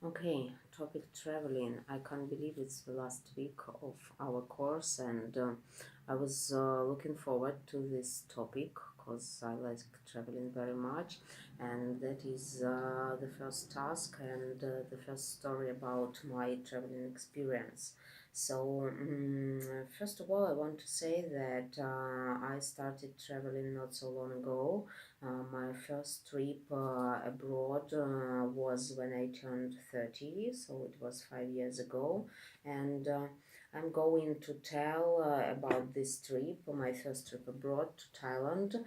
Okay, topic traveling. I can't believe it's the last week of our course, and I was looking forward to this topic because I like traveling very much. And that is the first task and the first story about my traveling experience. So, first of all, I want to say that I started traveling not so long ago. My first trip abroad was when I turned 30, so it was 5 years ago. And I'm going to tell about this trip, my first trip abroad to Thailand.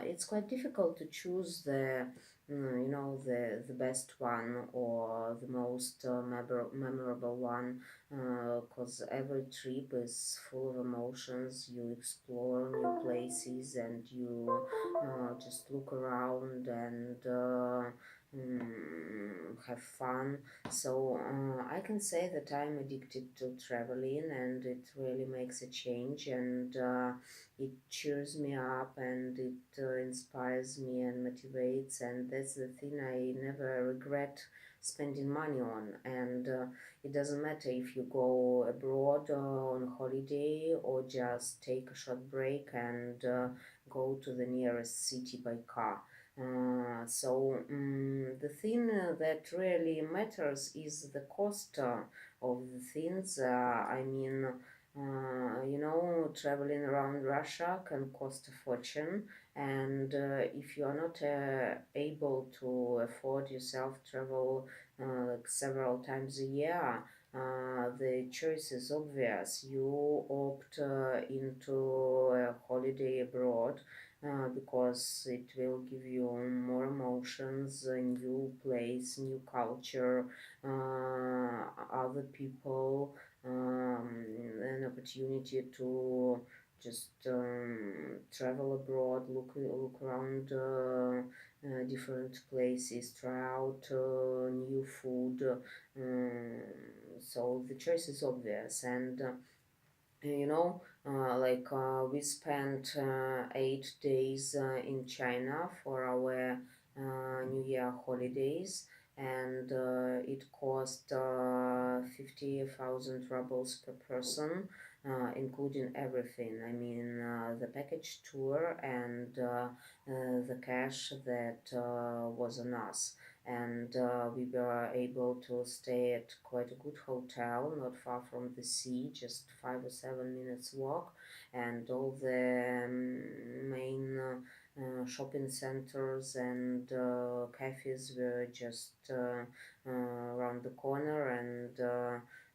It's quite difficult to choose the best one or the most memorable one, because every trip is full of emotions. You explore new places and you just look around and have fun. So I can say that I'm addicted to traveling, and it really makes a change, and it cheers me up, and it inspires me and motivates, and that's the thing I never regret spending money on. And it doesn't matter if you go abroad on holiday or just take a short break and go to the nearest city by car. The thing that really matters is the cost of the things. Traveling around Russia can cost a fortune, and if you are not able to afford yourself travel like several times a year, the choice is obvious. You opt into a holiday abroad because it will give you more emotions, a new place, new culture, other people, an opportunity to just travel abroad, look around different places, try out new food. So the choice is obvious, and we spent 8 days in China for our New Year holidays, and it cost 50,000 rubles per person, including everything. I mean, the package tour and the cash that was on us. And we were able to stay at quite a good hotel, not far from the sea, just 5 or 7 minutes walk, and all the main shopping centers and cafes were just around the corner, and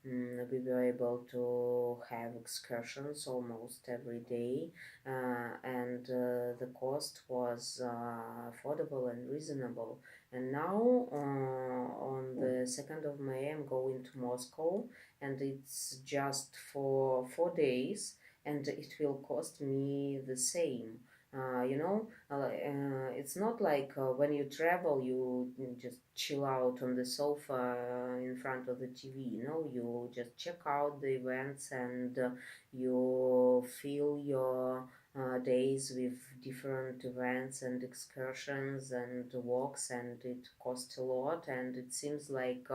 we were able to have excursions almost every day, and the cost was affordable and reasonable. And now, on the 2nd of May, I'm going to Moscow, and it's just for 4 days, and it will cost me the same. It's not like when you travel, you just chill out on the sofa in front of the TV. No, you just check out the events, and you fill your days with different events and excursions and walks, and it costs a lot, and it seems like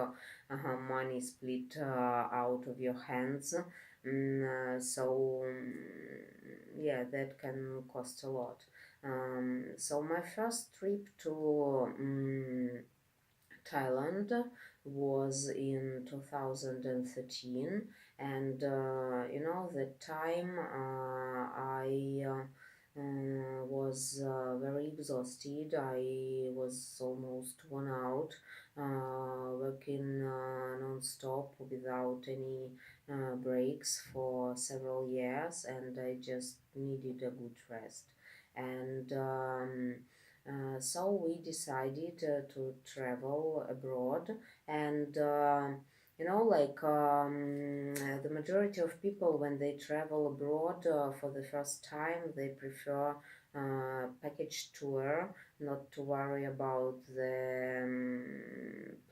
money split out of your hands. Yeah, that can cost a lot. So my first trip to Thailand was in 2013, and the time I was very exhausted. I was almost worn out, working non-stop without any breaks for several years, and I just needed a good rest. And so we decided to travel abroad, and the majority of people, when they travel abroad for the first time, they prefer package tour, not to worry about the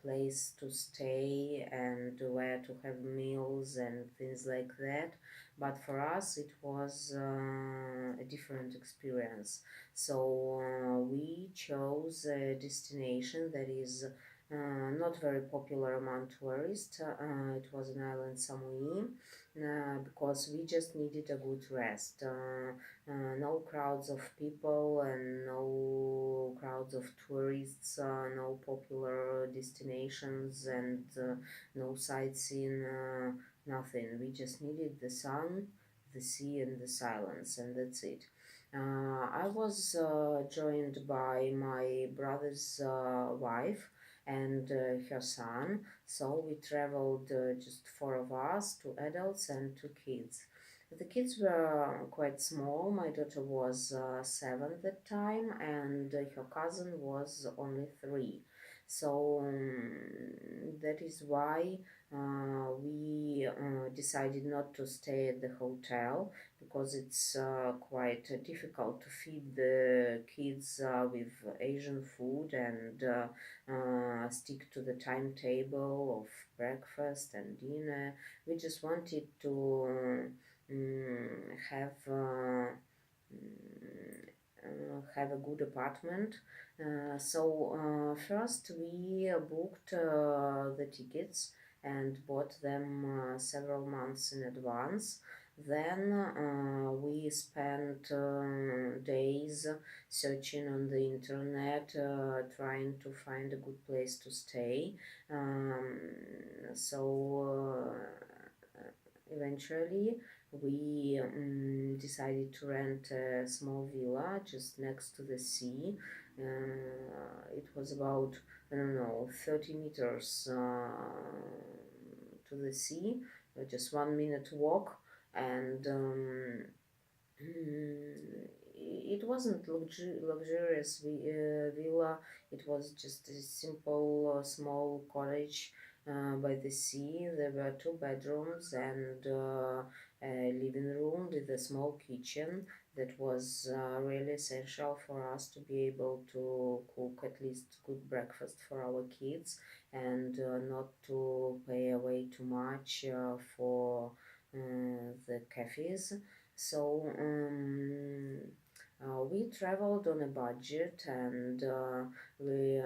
place to stay and where to have meals and things like that. But for us, it was a different experience. So we chose a destination that is not very popular among tourists. It was an island Samui, because we just needed a good rest. No crowds of people and no crowds of tourists, no popular destinations, and no sightseeing, nothing. We just needed the sun, the sea, and the silence, and that's it. I was joined by my brother's wife and her son, so we traveled, just four of us, two adults and two kids. The kids were quite small. My daughter was 7 at that time, and her cousin was only 3. So that is why we decided not to stay at the hotel, because it's quite difficult to feed the kids with Asian food and stick to the timetable of breakfast and dinner. We just wanted to have a good apartment. So first we booked the tickets and bought them several months in advance. Then we spent days searching on the internet, trying to find a good place to stay. Um, so eventually we decided to rent a small villa just next to the sea. It was about, I don't know, 30 meters to the sea, just 1 minute walk, and it wasn't luxurious villa. It was just a simple small cottage by the sea. There were two bedrooms and a living room with a small kitchen. That was really essential for us to be able to cook at least good breakfast for our kids, and not to pay away too much for the cafes. So we traveled on a budget, and we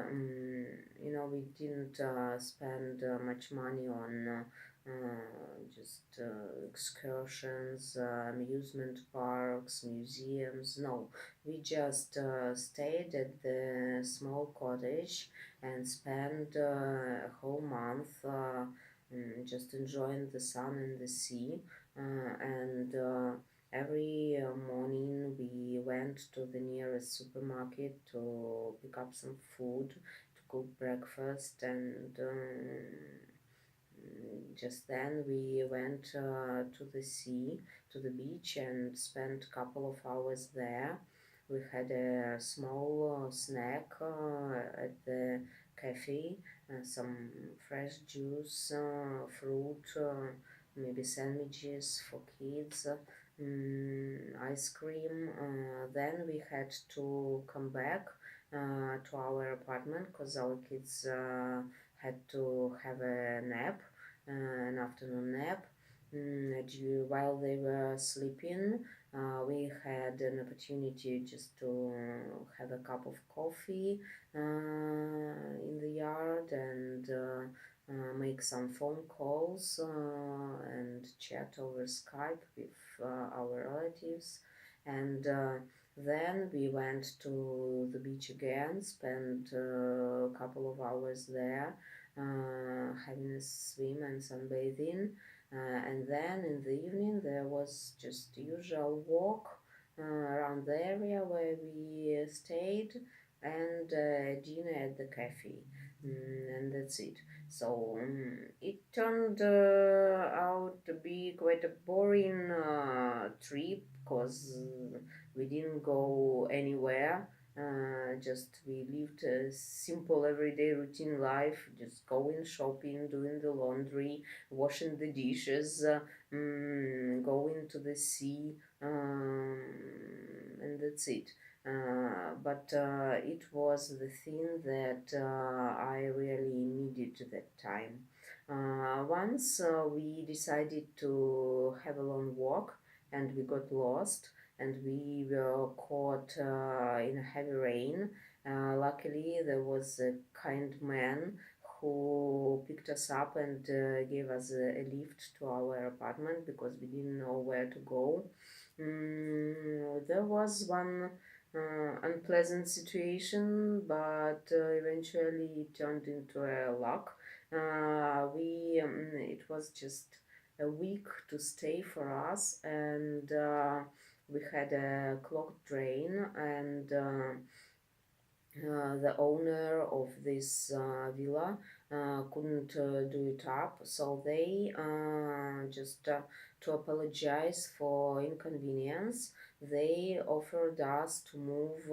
didn't spend much money on just excursions, amusement parks, museums. No, we just stayed at the small cottage and spent a whole month just enjoying the sun and the sea. And Every morning we went to the nearest supermarket to pick up some food, to cook breakfast, and just then we went to the sea, to the beach, and spent a couple of hours there. We had a small snack at the cafe, some fresh juice, fruit, maybe sandwiches for kids, ice cream. Then we had to come back to our apartment because our kids had to have a nap, an afternoon nap. While they were sleeping, we had an opportunity just to have a cup of coffee in the yard, and make some phone calls and chat over Skype with our relatives. And then we went to the beach again, spent a couple of hours there, having a swim and sunbathing. And then in the evening there was just usual walk around the area where we stayed, and dinner at the cafe. And that's it. So it turned out to be quite a boring trip, because we didn't go anywhere. Just we lived a simple everyday routine life, just going shopping, doing the laundry, washing the dishes, going to the sea, and that's it. But it was the thing that I really needed at that time. Once we decided to have a long walk, and we got lost, and we were caught in a heavy rain, Luckily, there was a kind man who picked us up and gave us a lift to our apartment because we didn't know where to go. There was one unpleasant situation, but eventually it turned into a luck. It was just a week to stay for us, and we had a clogged drain, and the owner of this villa couldn't do it up, so they to apologize for inconvenience, they offered us to move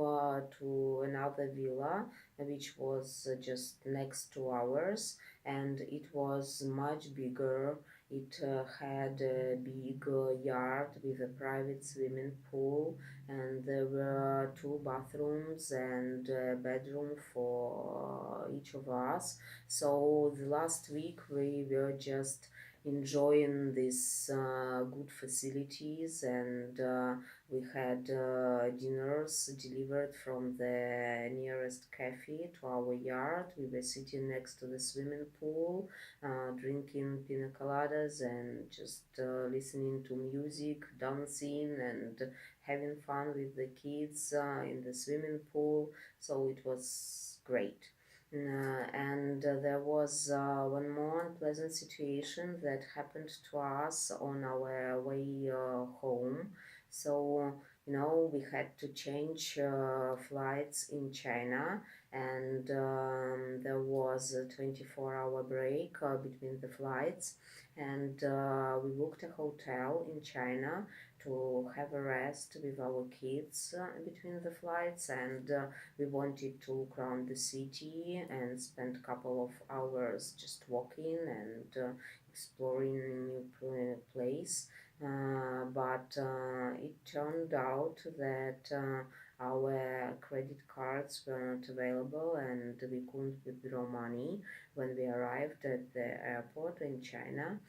to another villa, which was just next to ours, and it was much bigger. It had a big yard with a private swimming pool, and there were two bathrooms and a bedroom for each of us. So the last week we were just enjoying these good facilities, and we had dinners delivered from the nearest cafe to our yard. We were sitting next to the swimming pool, drinking pina coladas and just listening to music, dancing, and having fun with the kids in the swimming pool. So it was great. And there was one more unpleasant situation that happened to us on our way home. So, we had to change flights in China, and there was a 24-hour break between the flights. And we booked a hotel in China to have a rest with our kids between the flights, and we wanted to look around the city and spend a couple of hours just walking and exploring a new place. But it turned out that our credit cards were not available and we couldn't withdraw money when we arrived at the airport in China.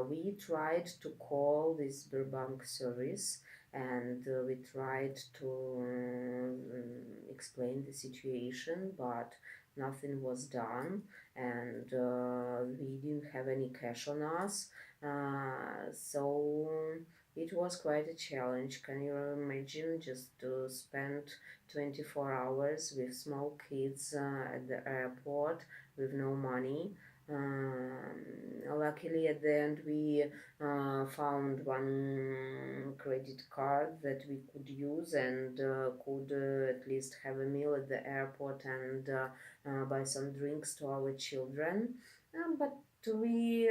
We tried to call this bank service, and we tried to explain the situation, but nothing was done, and we didn't have any cash on us. So it was quite a challenge. Can you imagine just to spend 24 hours with small kids at the airport with no money? Luckily, at the end, we found one credit card that we could use and could at least have a meal at the airport and buy some drinks to our children. But we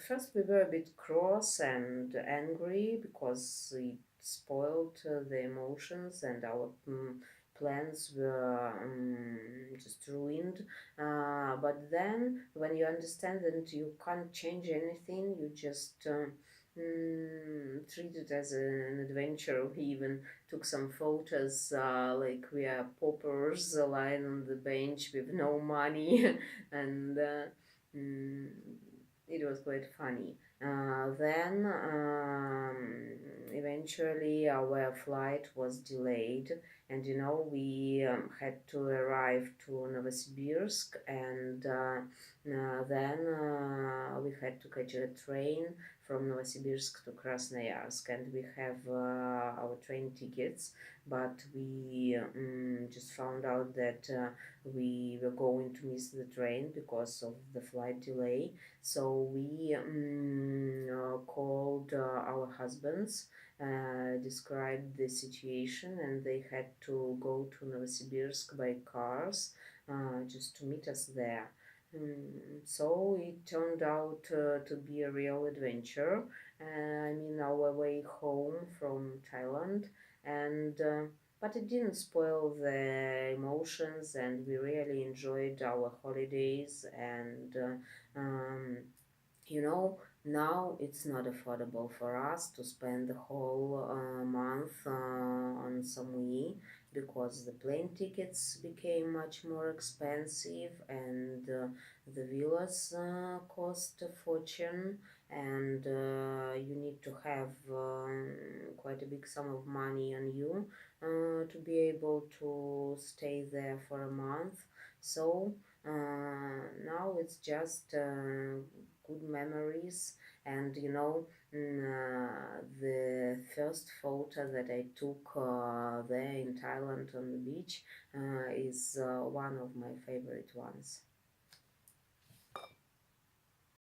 first we were a bit cross and angry because it spoiled the emotions, and our plans were just ruined. But then, when you understand that you can't change anything, you just treat it as an adventure. We even took some photos, like we are paupers lying on the bench with no money, and mm, it was quite funny. Then eventually our flight was delayed, and we had to arrive to Novosibirsk, and then we had to catch a train from Novosibirsk to Krasnoyarsk, and we have our train tickets, but we just found out that we were going to miss the train because of the flight delay. So we called our husbands, described the situation, and they had to go to Novosibirsk by cars just to meet us there. So it turned out to be a real adventure. Our way home from Thailand, and but it didn't spoil the emotions, and we really enjoyed our holidays. And you know, now it's not affordable for us to spend the whole month on Samui, because the plane tickets became much more expensive, and the villas cost a fortune, and you need to have quite a big sum of money on you to be able to stay there for a month. So now it's just good memories. And the first photo that I took there in Thailand on the beach is one of my favorite ones.